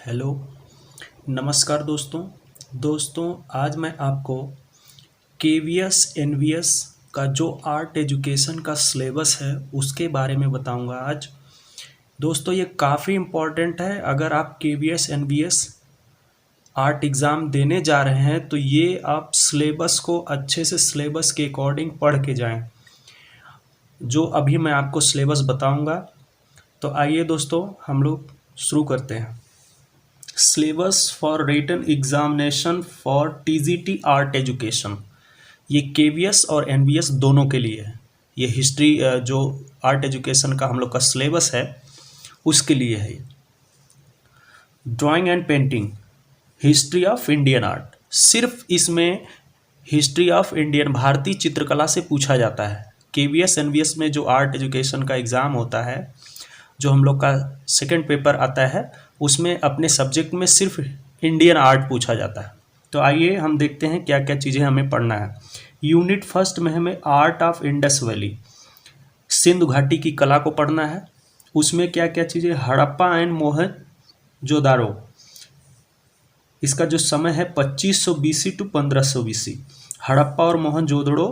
Hello, नमस्कार दोस्तों। आज मैं आपको केवीएस एनवीएस का जो आर्ट एजुकेशन का सिलेबस है उसके बारे में बताऊंगा आज। दोस्तों, ये काफ़ी इम्पोर्टेंट है। अगर आप केवीएस एनवीएस आर्ट एग्ज़ाम देने जा रहे हैं तो ये आप सिलेबस को अच्छे से सिलेबस के अकॉर्डिंग पढ़ के जाएं। जो अभी मैं आपको सिलेबस बताऊंगा, तो आइए दोस्तों हम लोग शुरू करते हैं। Syllabus for written examination for TGT art education, ये केवीएस और एनवीएस दोनों के लिए है। ये हिस्ट्री जो आर्ट एजुकेशन का हम लोग का सिलेबस है उसके लिए है। Drawing and painting, history of Indian art, सिर्फ इसमें हिस्ट्री ऑफ इंडियन भारतीय चित्रकला से पूछा जाता है। केवीएस एनवीएस में जो आर्ट एजुकेशन का एग्ज़ाम होता है, जो हम लोग का सेकंड पेपर आता है, उसमें अपने सब्जेक्ट में सिर्फ इंडियन आर्ट पूछा जाता है। तो आइए हम देखते हैं क्या क्या चीज़ें हमें पढ़ना है। यूनिट फर्स्ट में हमें art of Indus valley, Sindhu घाटी की कला को पढ़ना है। उसमें क्या क्या चीज़ें, हड़प्पा एंड मोहनजोदारो, इसका जो समय है 2500 बीसी टू 1500 बीसी। हड़प्पा और मोहनजोदड़ो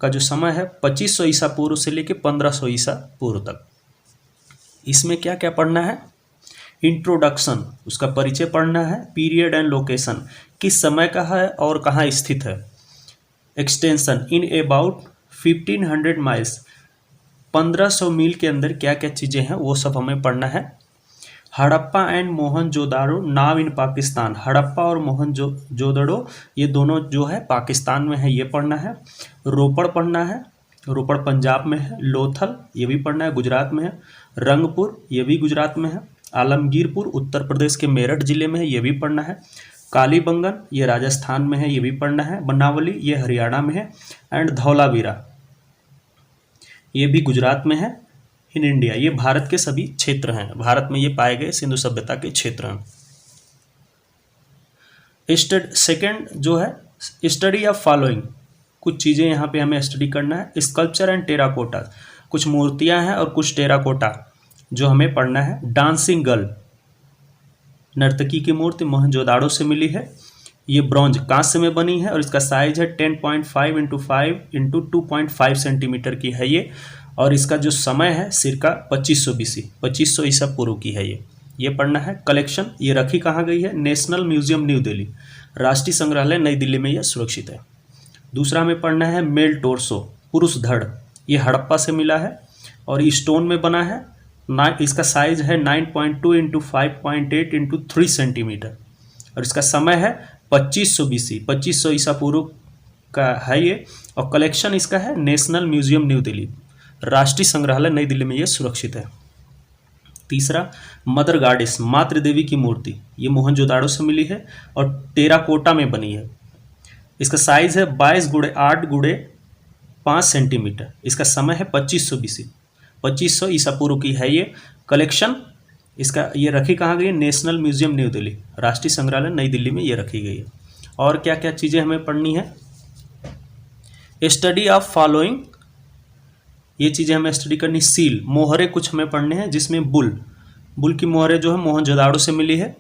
का जो समय है 2500 ईसा पूर्व से लेकर 1500 ईसा पूर्व तक। इसमें क्या क्या पढ़ना है, इंट्रोडक्शन, उसका परिचय पढ़ना है। पीरियड एंड लोकेशन, किस समय का है और कहाँ स्थित है। एक्सटेंशन, इन अबाउट 1500 माइल्स, 1500 मील के अंदर क्या क्या चीज़ें हैं वो सब हमें पढ़ना है। हड़प्पा एंड मोहनजोदारो नाव इन पाकिस्तान, हड़प्पा और मोहनजोदड़ो ये दोनों जो है पाकिस्तान में है, ये पढ़ना है। रोपड़ पढ़ना है, रोपड़ पंजाब में है। लोथल ये भी पढ़ना है, गुजरात में है। रंगपुर ये भी गुजरात में है। आलमगीरपुर उत्तर प्रदेश के मेरठ जिले में है, ये भी पढ़ना है। कालीबंगन ये राजस्थान में है, ये भी पढ़ना है। बनावली ये हरियाणा में है। एंड धौलावीरा ये भी गुजरात में है। इन इंडिया ये भारत के सभी क्षेत्र हैं, भारत में ये पाए गए सिंधु सभ्यता के क्षेत्र हैं। सेकंड जो है स्टडी ऑफ फॉलोइंग, कुछ चीज़ें यहाँ पे हमें स्टडी करना है। स्कल्पचर एंड टेराकोटा, कुछ मूर्तियाँ हैं और कुछ टेराकोटा जो हमें पढ़ना है। डांसिंग गर्ल, नर्तकी की मूर्ति मोहनजोदाड़ो से मिली है। ये ब्रॉन्ज कांस्य में बनी है और इसका साइज है 10.5 इंटू 5 इंटू 2.5 सेंटीमीटर की है ये। और इसका जो समय है circa 2500 बीसी, 2500 ईसा पूर्व की है ये पढ़ना है। कलेक्शन, ये रखी कहाँ गई है, नेशनल म्यूजियम न्यू दिल्ली, राष्ट्रीय संग्रहालय नई दिल्ली में यह सुरक्षित है। दूसरा हमें पढ़ना है मेल टोर्सो, पुरुष धड़, ये हड़प्पा से मिला है और स्टोन में बना है। इसका साइज है 9.2 इंटू 5.8 इंटू 3 सेंटीमीटर और इसका समय है 2500 बीसी, 2500 ईसा पूर्व का है ये। और कलेक्शन इसका है नेशनल म्यूजियम न्यू दिल्ली, राष्ट्रीय संग्रहालय नई दिल्ली में यह सुरक्षित है। तीसरा मदर गॉडेस, मातृ देवी की मूर्ति, ये मोहनजोदाड़ो से मिली है और टेराकोटा में बनी है। इसका साइज है 22 गुणे 8 गुणे 5 सेंटीमीटर। इसका समय है 2500 बीसी, 2500 ईसा पूर्व की है ये। कलेक्शन इसका ये रखी कहाँ गई है, नेशनल म्यूजियम न्यू दिल्ली, राष्ट्रीय संग्रहालय नई दिल्ली में ये रखी गई है। और क्या क्या चीज़ें हमें पढ़नी है, स्टडी ऑफ फॉलोइंग, ये चीज़ें हमें स्टडी करनी। सील, मोहरे कुछ हमें पढ़ने हैं, जिसमें बुल की मोहरे जो है मोहनजोदाड़ो से मिली है।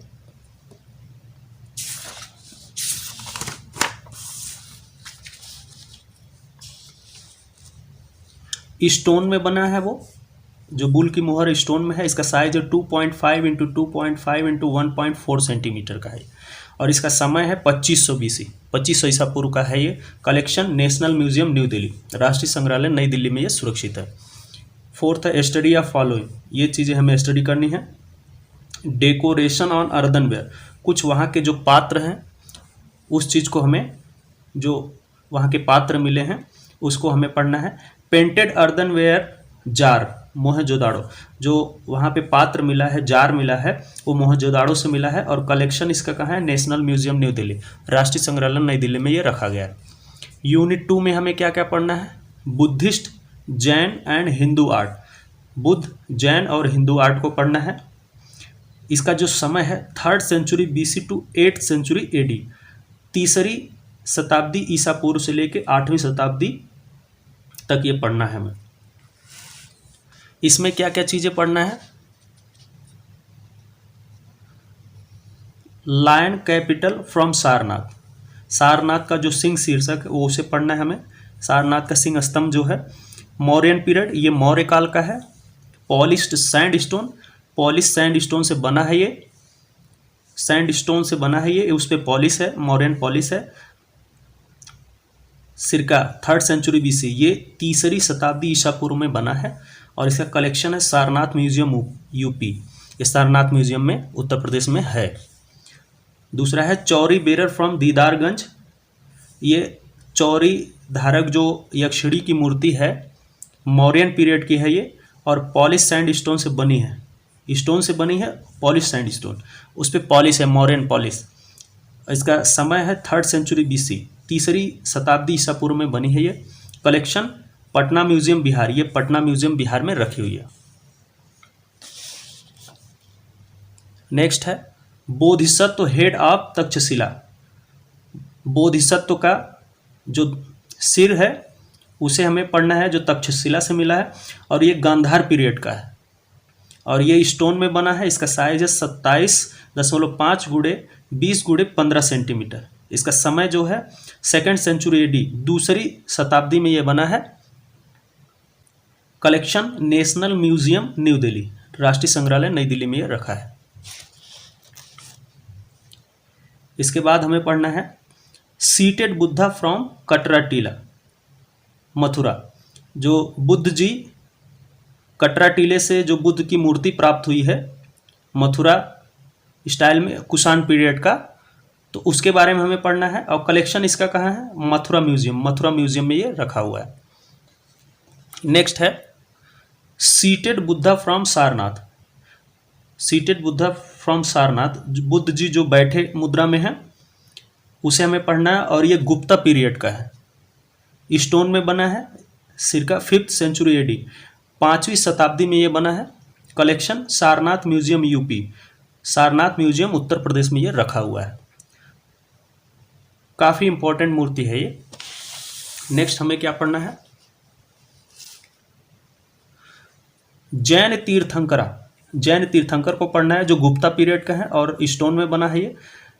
स्टोन में बना है वो, जो बुल की मोहर स्टोन में है। इसका साइज है 2.5 इंटू 2.5 इंटू 1.4 सेंटीमीटर का है और इसका समय है 2500 बीसी, 2500 ईसा पूर्व का है ये। Collection national museum new Delhi, राष्ट्रीय संग्रहालय नई दिल्ली में ये सुरक्षित है। फोर्थ है स्टडी ऑफ फॉलोइंग, ये चीज़ें हमें स्टडी करनी है। डेकोरेशन ऑन अर्दनवेयर, कुछ वहाँ के जो पात्र हैं उस चीज़ को हमें, जो वहाँ के पात्र मिले हैं उसको हमें पढ़ना है। पेंटेड अर्दनवेयर जार, मोहनजोदाड़ो, जो वहाँ पे पात्र मिला है, जार मिला है, वो मोहनजोदाड़ो से मिला है और कलेक्शन इसका कहाँ है, नेशनल म्यूजियम न्यू दिल्ली, राष्ट्रीय संग्रहालय नई दिल्ली में ये रखा गया है। यूनिट 2 में हमें क्या क्या पढ़ना है, Buddhist, Jain and Hindu art, Buddha, Jain और हिंदू आर्ट को पढ़ना है। इसका जो समय है 3rd century BC to 8th century AD, 3री शताब्दी ईसा पूर्व से लेकर 8वीं शताब्दी तक ये पढ़ना है हमें। इसमें क्या क्या चीज़ें पढ़ना है, lion capital from Sarnath. Sarnath का जो सिंह शीर्षक है वो उसे पढ़ना है हमें। सारनाथ का सिंह स्तंभ जो है मौर्यन पीरियड, ये मौर्य काल का है। पॉलिश्ड सैंडस्टोन, पॉलिश सैंडस्टोन से बना है ये, सैंडस्टोन से बना है ये, उस पर पॉलिश है, मौर्यन पॉलिश है। सिरका 3rd सेंचुरी BC, ये 3री शताब्दी ईसा पूर्व में बना है और इसका कलेक्शन है सारनाथ म्यूजियम यूपी, ये सारनाथ म्यूजियम में उत्तर प्रदेश में है। दूसरा है चौरी बेरर फ्रॉम दीदारगंज, ये चौरी धारक जो यक्षिणी की मूर्ति है मौर्यन पीरियड की है ये, और पॉलिश सैंड स्टोन से बनी है, स्टोन से बनी है पॉलिश सैंड स्टोन, उस पर पॉलिश है मौर्यन पॉलिश। इसका समय है 3rd सेंचुरी BC, 3री शताब्दी ईसा पूर्व में बनी है ये। कलेक्शन पटना म्यूजियम बिहार, ये पटना म्यूजियम बिहार में रखी हुई है। नेक्स्ट है बोधिसत्व हेड ऑफ तक्षशिला, बोधिसत्व का जो सिर है उसे हमें पढ़ना है जो तक्षशिला से मिला है, और ये गांधार पीरियड का है और ये स्टोन में बना है। इसका साइज है 27.5 गुणे 20 गुणे 15 सेंटीमीटर। इसका समय जो है 2nd सेंचुरी AD, 2री शताब्दी में ये बना है। Collection national museum new Delhi, राष्ट्रीय संग्रहालय नई दिल्ली में ये रखा है। इसके बाद हमें पढ़ना है सीटेड बुद्धा फ्रॉम कटरा टीला, मथुरा। जो बुद्ध जी कटरा टीले से जो बुद्ध की मूर्ति प्राप्त हुई है मथुरा स्टाइल में कुषाण पीरियड का, तो उसके बारे में हमें पढ़ना है। और कलेक्शन इसका कहाँ है? मथुरा म्यूजियम, मथुरा म्यूजियम में ये रखा हुआ है। नेक्स्ट है seated Buddha from Sarnath, seated Buddha from Sarnath, Buddha ji जो बैठे मुद्रा में है उसे हमें पढ़ना है और ये गुप्ता पीरियड का है, स्टोन में बना है। सिरका 5th सेंचुरी AD, 5वीं शताब्दी में ये बना है। Collection Sarnath museum UP, Sarnath museum Uttar Pradesh में ये रखा हुआ है। काफ़ी इंपॉर्टेंट मूर्ति है ये। नेक्स्ट हमें क्या पढ़ना है? जैन तीर्थंकरा, जैन तीर्थंकर को पढ़ना है जो गुप्ता पीरियड का है और स्टोन में बना है ये।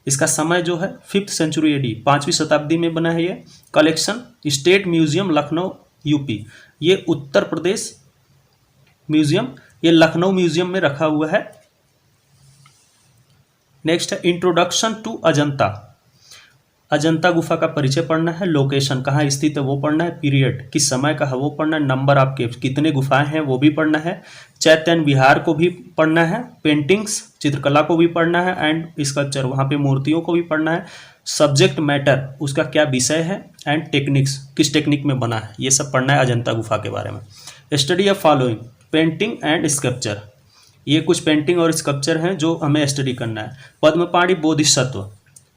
इसका समय जो है 5th सेंचुरी AD, 5वीं शताब्दी में बना है ये। Collection state museum Lucknow UP, ये उत्तर प्रदेश म्यूजियम, ये लखनऊ म्यूजियम में रखा हुआ है। नेक्स्ट है इंट्रोडक्शन टू अजंता, अजंता गुफा का परिचय पढ़ना है। लोकेशन कहाँ स्थित है वो पढ़ना है। पीरियड किस समय का है वो पढ़ना है। नंबर ऑफ केव्स कितने गुफाएं हैं वो भी पढ़ना है। चैतन्य विहार को भी पढ़ना है। पेंटिंग्स चित्रकला को भी पढ़ना है एंड स्कल्पचर वहाँ पे मूर्तियों को भी पढ़ना है। सब्जेक्ट मैटर उसका क्या विषय है एंड टेक्निक्स किस टेक्निक में बना है ये सब पढ़ना है अजंता गुफा के बारे में। Study of following painting and sculpture, ये कुछ पेंटिंग और स्कल्पचर हैं जो हमें स्टडी करना है। पद्मपाणि बोधिसत्व,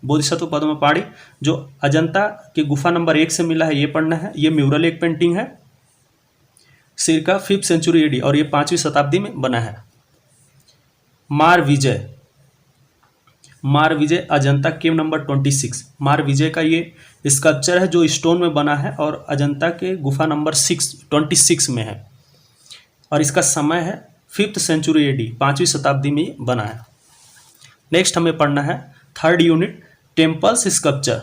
बोधिसत्व पद्मपाणि जो अजंता के गुफा नंबर 1 से मिला है ये पढ़ना है। ये म्यूरल एक पेंटिंग है। सिरका 5th सेंचुरी AD और ये 5वीं शताब्दी में बना है। मार विजय, मार विजय अजंता केव नंबर 26, मार विजय का ये स्कल्पचर है जो स्टोन में बना है और अजंता के गुफा नंबर 26 में है और इसका समय है 5th सेंचुरी AD, 5वीं शताब्दी में बना है। नेक्स्ट हमें पढ़ना है 3rd यूनिट टेम्पल्स स्कल्पचर,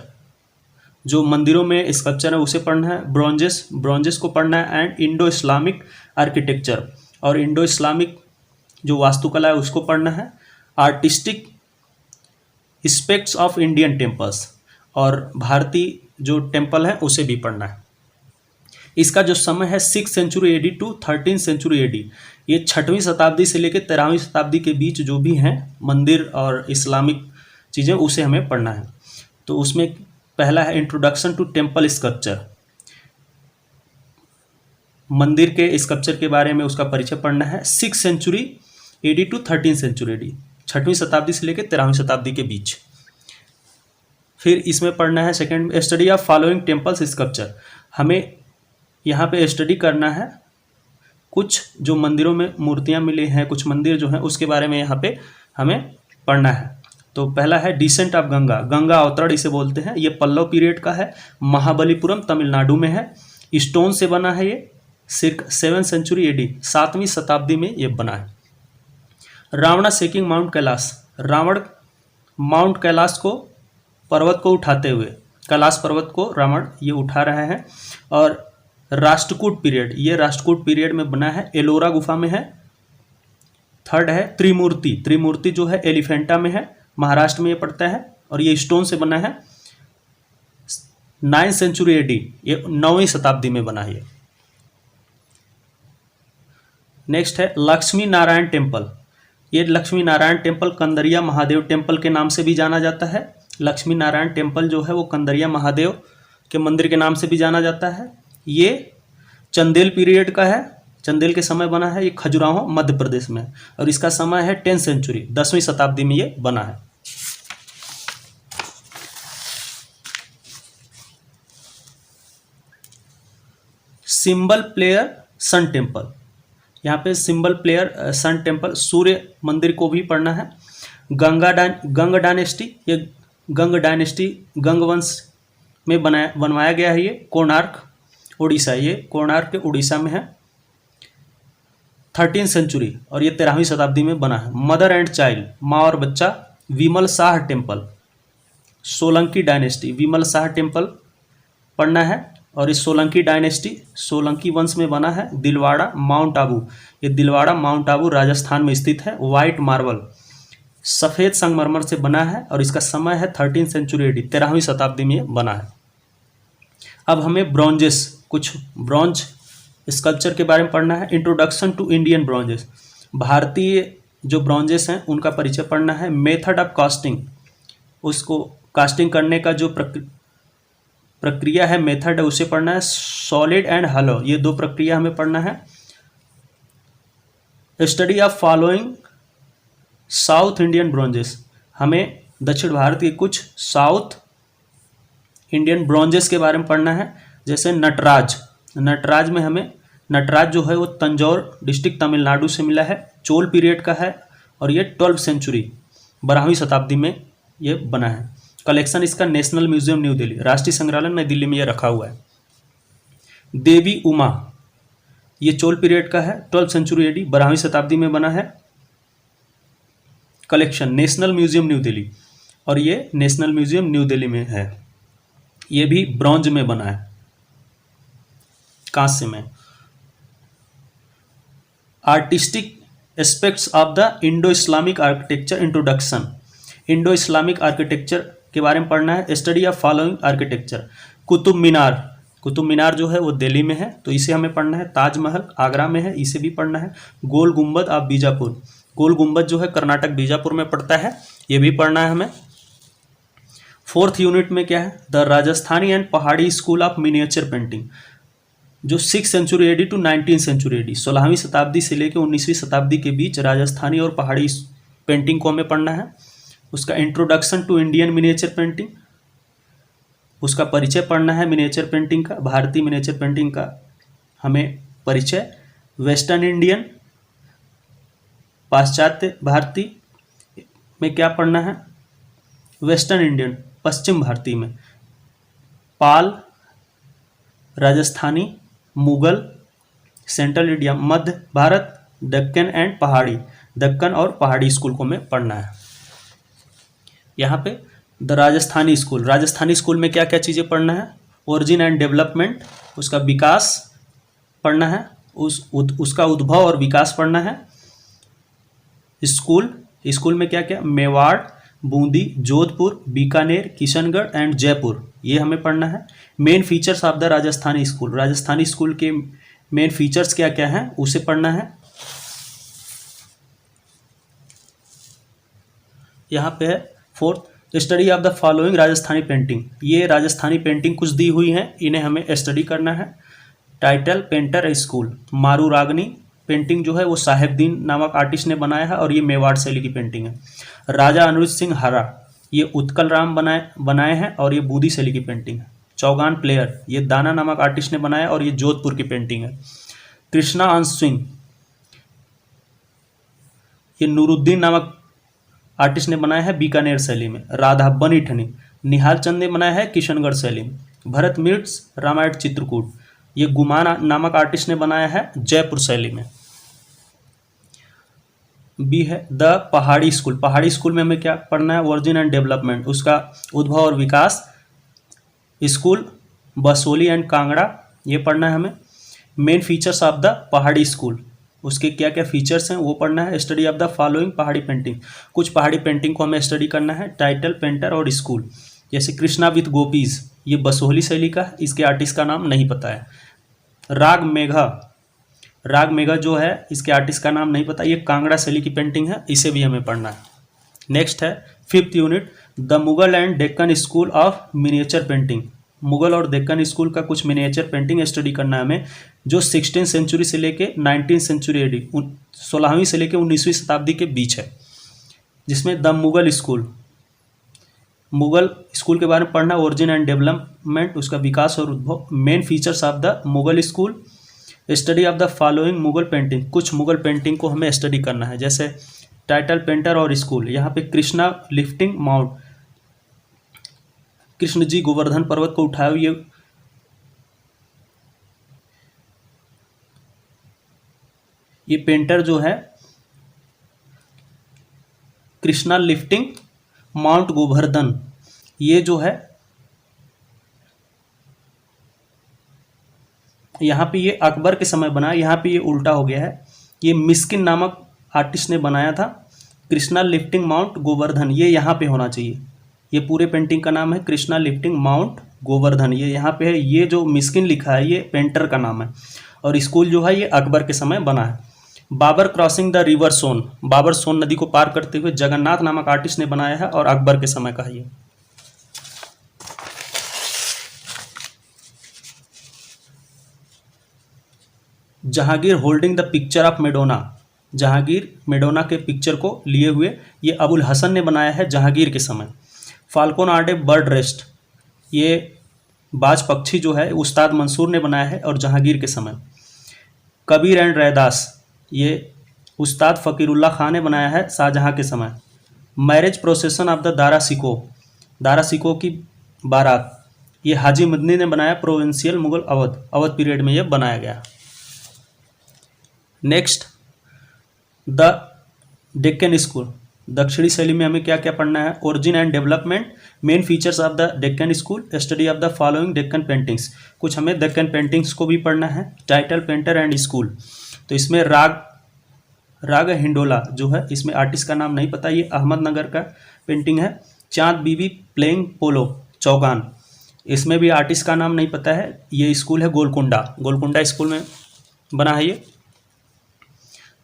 जो मंदिरों में स्कल्पचर है उसे पढ़ना है। ब्रॉन्जेस, ब्रॉन्जेस को पढ़ना है एंड इंडो इस्लामिक आर्किटेक्चर और इंडो इस्लामिक जो वास्तुकला है उसको पढ़ना है। Artistic aspects of Indian temples और भारतीय जो टेम्पल है उसे भी पढ़ना है। इसका जो समय है 6th century AD to 13th century AD, ये 6वीं शताब्दी से लेकर 13वीं शताब्दी के बीच जो भी हैं मंदिर और इस्लामिक चीज़ें उसे हमें पढ़ना है। तो उसमें पहला है इंट्रोडक्शन टू टेम्पल स्कल्पचर, मंदिर के स्कल्पचर के बारे में उसका परिचय पढ़ना है। 6th century AD to 13th century AD, 6वीं शताब्दी से लेकर 13वीं शताब्दी के बीच। फिर इसमें पढ़ना है second study of following temples sculpture, हमें यहाँ पे स्टडी करना है कुछ जो मंदिरों में मूर्तियाँ मिली हैं, कुछ मंदिर जो हैं उसके बारे में यहाँ पे हमें पढ़ना है। तो पहला है डिसेंट ऑफ गंगा, गंगा अवतरण इसे बोलते हैं। ये पल्लव पीरियड का है, महाबलीपुरम तमिलनाडु में है। स्टोन से बना है ये, 7th सेंचुरी AD, 7वीं शताब्दी में ये बना है। रावणा सेकिंग माउंट कैलाश, रावण माउंट कैलाश को, पर्वत को उठाते हुए, कैलाश पर्वत को रावण ये उठा रहे हैं। और राष्ट्रकूट पीरियड, ये राष्ट्रकूट पीरियड में बना है, एलोरा गुफा में है। थर्ड है त्रिमूर्ति, त्रिमूर्ति जो है एलिफेंटा में है, महाराष्ट्र में ये पड़ता है और ये स्टोन से बना है। 9th सेंचुरी एडी, ये 9वीं शताब्दी में बना है। नेक्स्ट है लक्ष्मी नारायण टेम्पल। ये लक्ष्मी नारायण टेम्पल कंदरिया महादेव टेम्पल के नाम से भी जाना जाता है। लक्ष्मी नारायण टेम्पल जो है वो कंदरिया महादेव के मंदिर के नाम से भी जाना जाता है। ये चंदेल पीरियड का है, चंदेल के समय बना है। ये खजुराहो मध्य प्रदेश में, और इसका समय है 10th सेंचुरी, 10वीं शताब्दी में ये बना है। सिंबल प्लेयर सन टेम्पल, यहाँ पे सिंबल प्लेयर सन टेम्पल, सूर्य मंदिर को भी पढ़ना है। गंग डायनेस्टी, ये गंग डायनेस्टी, गंग वंश में बनवाया गया है। ये कोणार्क उड़ीसा, ये कोणार्क के उड़ीसा में है। 13th सेंचुरी, और ये 13वीं शताब्दी में बना है। मदर एंड चाइल्ड, माँ और बच्चा, विमल शाह टेम्पल, सोलंकी डायनेस्टी, विमल शाह टेम्पल पढ़ना है। और इस सोलंकी डायनेस्टी, सोलंकी वंश में बना है। दिलवाड़ा माउंट आबू, ये दिलवाड़ा माउंट आबू राजस्थान में स्थित है। वाइट मार्बल, सफ़ेद संगमरमर से बना है, और इसका समय है 13th सेंचुरी एडी, 13वीं शताब्दी में बना है। अब हमें ब्रॉन्जेस, कुछ ब्रॉन्ज स्कल्पचर के बारे में पढ़ना है। इंट्रोडक्शन टू इंडियन ब्रॉन्जेस, भारतीय जो ब्रॉन्जेस हैं उनका परिचय पढ़ना है। मेथड ऑफ कास्टिंग, उसको कास्टिंग करने का जो प्रक्रिया है, मेथड है, उसे पढ़ना है। सॉलिड एंड हॉलो, ये दो प्रक्रिया हमें पढ़ना है। Study of following South Indian bronzes, हमें दक्षिण भारत के कुछ साउथ इंडियन ब्रॉन्जेस के बारे में पढ़ना है। जैसे नटराज, नटराज में हमें, नटराज जो है वो तंजौर डिस्ट्रिक्ट तमिलनाडु से मिला है, चोल पीरियड का है, और ये 12th सेंचुरी 12वीं शताब्दी में ये बना है। कलेक्शन इसका नेशनल म्यूजियम न्यू दिल्ली, राष्ट्रीय संग्रहालय नई दिल्ली में ये रखा हुआ है। देवी उमा, ये चोल पीरियड का है, 12th सेंचुरी एडी, 12वीं शताब्दी में बना है। Collection national museum new Delhi, और ये नेशनल म्यूजियम न्यू दिल्ली में है। ये भी ब्रॉन्ज में बना है, कांस्य में। Artistic aspects of the Indo Islamic architecture introduction, Indo Islamic architecture के बारे में पढ़ना है। Study of following architecture, Qutub Minar, Qutub Minar जो है वो दिल्ली में है, तो इसे हमें पढ़ना है। ताजमहल आगरा में है, इसे भी पढ़ना है। गोल गुंबद ऑफ बीजापुर, गोल गुंबद जो है कर्नाटक बीजापुर में पड़ता है, ये भी पढ़ना है हमें। 4th यूनिट में क्या है, the Rajasthani and Pahari school of miniature painting, जो 6th century AD to 19th century AD, 16वीं शताब्दी से लेकर 19वीं शताब्दी के बीच राजस्थानी और पहाड़ी पेंटिंग को हमें पढ़ना है। उसका introduction to Indian miniature painting, उसका परिचय पढ़ना है मिनिएचर पेंटिंग का, भारतीय मिनिएचर पेंटिंग का हमें परिचय। वेस्टर्न इंडियन, पाश्चात्य भारतीय में क्या पढ़ना है, वेस्टर्न इंडियन पश्चिम भारतीय में, पाल, राजस्थानी, मुगल, सेंट्रल इंडिया मध्य भारत, दक्कन एंड पहाड़ी, दक्कन और पहाड़ी स्कूल को हमें पढ़ना है। यहाँ पे the Rajasthani school, Rajasthani school में क्या क्या चीज़ें पढ़ना है, ओरिजिन एंड डेवलपमेंट, उसका विकास पढ़ना है, उसका उद्भव और विकास पढ़ना है। स्कूल, स्कूल में क्या क्या, मेवाड़, बूंदी, जोधपुर, बीकानेर, किशनगढ़ एंड जयपुर, ये हमें पढ़ना है। Main features of the Rajasthani school, Rajasthani school के मेन फीचर्स क्या क्या हैं उसे पढ़ना है। यहाँ पे है 4th study of the following Rajasthani painting, ये राजस्थानी पेंटिंग कुछ दी हुई हैं, इन्हें हमें स्टडी करना है। टाइटल पेंटर स्कूल, मारू रागनी पेंटिंग जो है वो साहेबदीन नामक आर्टिस्ट ने बनाया है, और ये मेवाड़ शैली की पेंटिंग है। राजा अनुज सिंह हरा, ये उत्कल राम बनाए हैं, और ये बूंदी शैली की पेंटिंग है। चौगान प्लेयर, ये दाना नामक आर्टिस्ट ने बनाया, और ये जोधपुर की पेंटिंग है। कृष्णा अंश सिंह, ये नूरुद्दीन नामक आर्टिस्ट ने बनाया है बीकानेर शैली में। राधा बनीठनी, निहाल चंद ने बनाया है किशनगढ़ शैली में। भरत मिर्च, रामायण चित्रकूट, ये गुमान नामक आर्टिस्ट ने बनाया है जयपुर शैली में। बी है द पहाड़ी स्कूल। पहाड़ी स्कूल में हमें क्या पढ़ना है? ओरिजिन एंड डेवलपमेंट, उसका उद्भव और विकास। स्कूल बसोली एंड कांगड़ा, ये पढ़ना है हमें। मेन फीचर्स ऑफ द पहाड़ी स्कूल, उसके क्या क्या फीचर्स हैं वो पढ़ना है। स्टडी ऑफ द फॉलोइंग पहाड़ी पेंटिंग, कुछ पहाड़ी पेंटिंग को हमें स्टडी करना है। टाइटल, पेंटर और स्कूल, जैसे कृष्णा विथ गोपीज, ये बसोहली शैली का, इसके आर्टिस्ट का नाम नहीं पता है। राग मेघा, राग मेघा जो है इसके आर्टिस्ट का नाम नहीं पता, ये कांगड़ा शैली की पेंटिंग है, इसे भी हमें पढ़ना है। नेक्स्ट है 5th unit, the Mughal and Deccan school of miniature painting. Mughal और डेक्कन स्कूल का कुछ मिनिएचर पेंटिंग स्टडी करना है हमें, जो 16th सेंचुरी से लेके 19th सेंचुरी एडी, 16वीं से लेके 19वीं शताब्दी के बीच है, जिसमें the Mughal school, Mughal school के बारे में पढ़ना। ओरिजिन एंड डेवलपमेंट, उसका विकास और उद्भव। Main features of the Mughal school. Study of the following Mughal painting, कुछ मुगल पेंटिंग को हमें स्टडी करना है, जैसे टाइटल, पेंटर और स्कूल। यहाँ पे कृष्णा लिफ्टिंग माउंट, कृष्ण जी गोवर्धन पर्वत को उठाए हुए, ये पेंटर जो है कृष्णा लिफ्टिंग माउंट गोवर्धन, ये जो है यहाँ पे ये अकबर के समय बना, यहाँ पे ये उल्टा हो गया है, ये मिस्किन नामक आर्टिस्ट ने बनाया था। कृष्णा लिफ्टिंग माउंट गोवर्धन, ये यहाँ पे होना चाहिए। ये पूरे पेंटिंग का नाम है कृष्णा लिफ्टिंग माउंट गोवर्धन, ये यहाँ पे है। ये जो मिस्किन लिखा है ये पेंटर का नाम है, और स्कूल जो है ये अकबर के समय बना है। बाबर क्रॉसिंग द रिवर सोन, बाबर सोन नदी को पार करते हुए, जगन्नाथ नामक आर्टिस्ट ने बनाया है और अकबर के समय का है ये। Jahangir holding the picture of Madonna, Jahangir Madonna के पिक्चर को लिए हुए, ये अबुल हसन ने बनाया है जहांगीर के समय। फाल्कोन आर्डे बर्ड रेस्ट, ये बाज पक्षी जो है उस्ताद मंसूर ने बनाया है और जहांगीर के समय। कबीर एंड रैदास, ये उस्ताद फ़कीरुल्लाह खान ने बनाया है शाहजहां के समय। Marriage procession of the Dara Shikoh, Dara Shikoh की बारात, ये हाजी मदनी ने बनाया। प्रोविंशियल मुगल अवध, अवध पीरियड में ये बनाया गया। नेक्स्ट द डेक्कन स्कूल, दक्षिणी शैली में हमें क्या क्या पढ़ना है? Origin and development, main features of the Deccan school, study of the following Deccan paintings, कुछ हमें डेक्कन पेंटिंग्स को भी पढ़ना है। टाइटल, पेंटर एंड स्कूल, तो इसमें राग हिंडोला जो है, इसमें आर्टिस्ट का नाम नहीं पता, ये अहमदनगर का पेंटिंग है। चांद बीबी प्लेइंग पोलो, चौगान, इसमें भी आर्टिस्ट का नाम नहीं पता है। ये स्कूल है गोलकुंडा, गोलकुंडा स्कूल में बना है ये।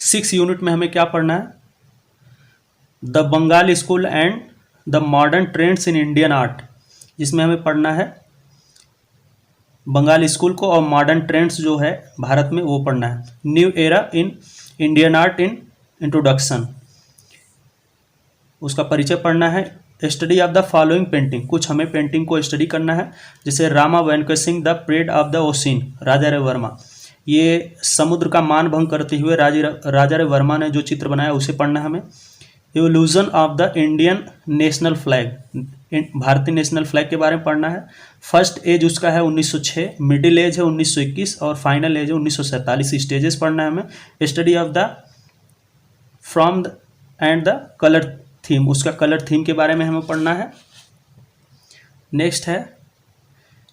6 यूनिट में हमें क्या पढ़ना है? The Bengal school and the modern trends in Indian art, जिसमें हमें पढ़ना है बंगाल स्कूल को और मॉडर्न ट्रेंड्स जो है भारत में वो पढ़ना है। New era in Indian art in introduction, उसका परिचय पढ़ना है। Study of the following painting, कुछ हमें पेंटिंग को स्टडी करना है, जैसे Rama vanquishing the parade of the ocean, Raja Ravi Varma, ये समुद्र का मान भंग करते हुए राजा रविवर्मा ने जो चित्र बनाया उसे पढ़ना है हमें। Evolution of the Indian national flag, भारतीय नेशनल फ्लैग के बारे में पढ़ना है। फर्स्ट एज उसका है 1906, मिडिल एज है 1921 और फाइनल एज है 1947, स्टेजेस पढ़ना है हमें। Study of the from and the colour theme, उसका कलर थीम के बारे में हमें पढ़ना है। नेक्स्ट है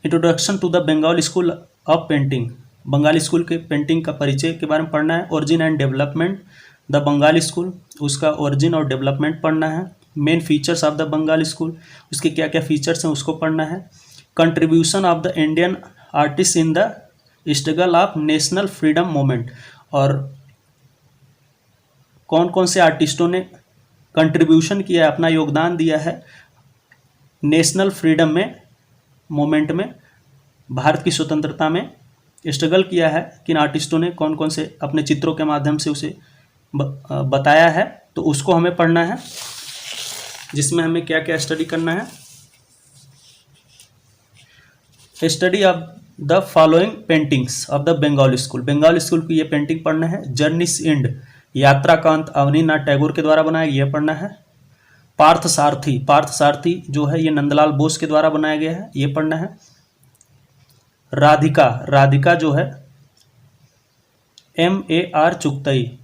introduction to the Bengal school of painting, Bengali school के पेंटिंग का परिचय के बारे में पढ़ना है। Origin and development the Bengali school, उसका ओरिजिन और डेवलपमेंट पढ़ना है। Main features of the Bengali school, उसके क्या क्या फीचर्स हैं उसको पढ़ना है। Contribution of the Indian artist in the struggle of national freedom movement, और कौन कौन से आर्टिस्टों ने कंट्रीब्यूशन किया है, अपना योगदान दिया है नेशनल फ्रीडम में मूवमेंट में, भारत की स्वतंत्रता में स्ट्रगल किया है, किन आर्टिस्टों ने कौन कौन से अपने चित्रों के माध्यम से उसे बताया है, तो उसको हमें पढ़ना है। जिसमें हमें क्या क्या स्टडी करना है? Study of the following paintings of the Bengal school, Bengal school की ये पेंटिंग पढ़ना है। जर्नीस एंड, यात्रा का अंत, अवनीनाथ टैगोर के द्वारा बनाया, ये पढ़ना है। पार्थ सारथी, पार्थ सारथी जो है ये नंदलाल बोस के द्वारा बनाया गया है, ये पढ़ना है। राधिका, राधिका जो है MAR Chagatai,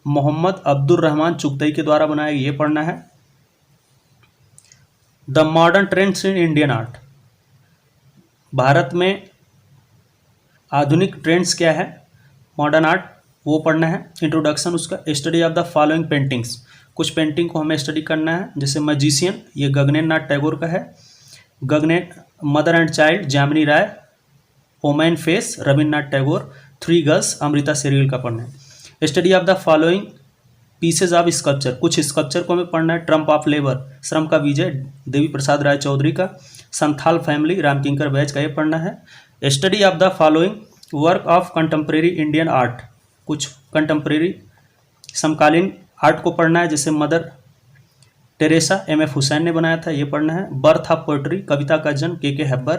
Mohammad Abdul Rahman Chagatai के द्वारा बनाया गया, ये पढ़ना है। The modern trends in Indian art, Bharat में आधुनिक ट्रेंड्स क्या है, मॉडर्न आर्ट, वो पढ़ना है। इंट्रोडक्शन उसका, study of the following paintings, कुछ पेंटिंग को हमें स्टडी करना है, जैसे मैजिशियन, ये गगनेन्द्र नाथ टैगोर का है। Mother and child, Jamini Roy. Woman face, Rabindranath Tagore. Three girls, Amrita Shergil का पढ़ना है। Study of the following pieces of sculpture, कुछ स्कल्पचर को हमें पढ़ना है। ट्रम्प ऑफ लेबर, श्रम का विजय, देवी प्रसाद राय चौधरी का। संथाल फैमिली, रामकिंकर बैच का, ये पढ़ना है। Study of the following work of contemporary Indian art, कुछ कंटेम्प्रेरी समकालीन आर्ट को पढ़ना है, जैसे मदर टेरेसा, एम.एफ. हुसैन ने बनाया था, ये पढ़ना है। बर्थ ऑफ पोएट्री, कविता का जन्म, K Hebbar.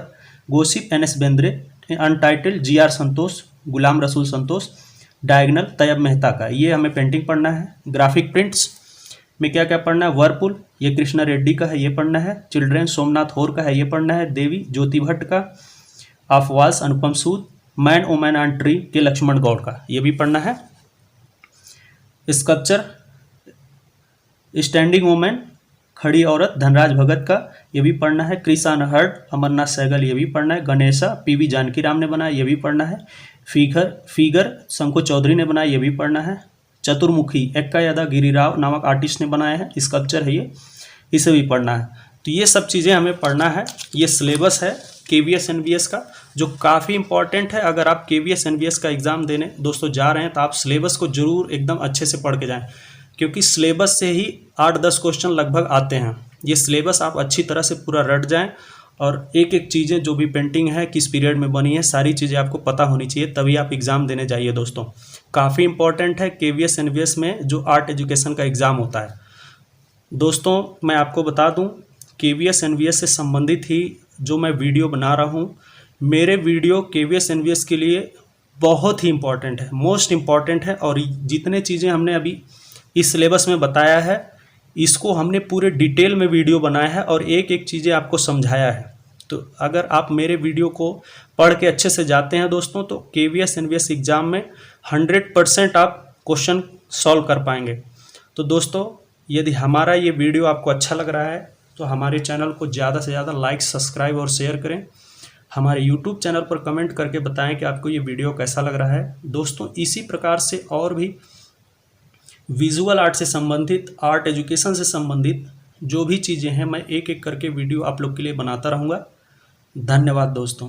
Gossip, N S. Bendre. Untitled, G R. Santosh, Ghulam Rasool Santosh. Diagonal, Tayyab Mehta का, ये हमें पेंटिंग पढ़ना है। ग्राफिक प्रिंट्स में क्या क्या पढ़ना है, वर्लपुल, ये कृष्णा रेड्डी का है, ये पढ़ना है। चिल्ड्रेन, सोमनाथ होर का है, ये पढ़ना है। देवी, ज्योति भट्ट का। Of walls, Anupam Sood. Man woman on tree, K Laxma Gaur का, ये भी पढ़ना है। स्कल्पचर, स्टैंडिंग वुमेन, खड़ी औरत, धनराज भगत का, ये भी पढ़ना है। क्रिस अनहर्ड, अमरनाथ सहगल, ये भी पढ़ना है। गणेशा, पी.वी. जानकी राम ने बनाया, ये भी पढ़ना है। फिगर शंको चौधरी ने बनाया, ये भी पढ़ना है। चतुर्मुखी, एक्का यादा गिरिराव नामक आर्टिस्ट ने बनाया है, स्कल्पचर है ये, इसे भी पढ़ना है। तो ये सब चीज़ें हमें पढ़ना है। ये सिलेबस है KVS NVS का, जो काफ़ी इंपॉर्टेंट है। अगर आप KVS NVS का एग्ज़ाम देने दोस्तों जा रहे हैं तो आप सिलेबस को जरूर एकदम अच्छे से पढ़ के जाएं, क्योंकि सिलेबस से ही 8-10 क्वेश्चन लगभग आते हैं। ये सिलेबस आप अच्छी तरह से पूरा रट जाएं, और एक एक चीज़ें जो भी पेंटिंग है, किस पीरियड में बनी है, सारी चीज़ें आपको पता होनी चाहिए, तभी आप एग्ज़ाम देने जाइए दोस्तों। काफ़ी इंपॉर्टेंट है KVS NVS में जो आर्ट एजुकेशन का एग्ज़ाम होता है। दोस्तों मैं आपको बता दूं, KVS NVS से संबंधित ही जो मैं वीडियो बना रहा हूं, मेरे वीडियो KVS NVS के लिए बहुत ही इम्पॉर्टेंट है, मोस्ट इम्पॉर्टेंट है। और जितने चीज़ें हमने अभी इस सिलेबस में बताया है, इसको हमने पूरे डिटेल में वीडियो बनाया है और एक एक चीज़ें आपको समझाया है। तो अगर आप मेरे वीडियो को पढ़ के अच्छे से जाते हैं दोस्तों, तो KVS NVS एग्ज़ाम में 100% आप क्वेश्चन सॉल्व कर पाएंगे। तो दोस्तों यदि हमारा ये वीडियो आपको अच्छा लग रहा है तो हमारे चैनल को ज़्यादा से ज़्यादा लाइक, सब्सक्राइब और शेयर करें। हमारे YouTube चैनल पर कमेंट करके बताएं कि आपको ये वीडियो कैसा लग रहा है। दोस्तों इसी प्रकार से और भी विजुअल आर्ट से संबंधित, आर्ट एजुकेशन से संबंधित जो भी चीज़ें हैं, मैं एक एक करके वीडियो आप लोग के लिए बनाता रहूँगा। धन्यवाद दोस्तों।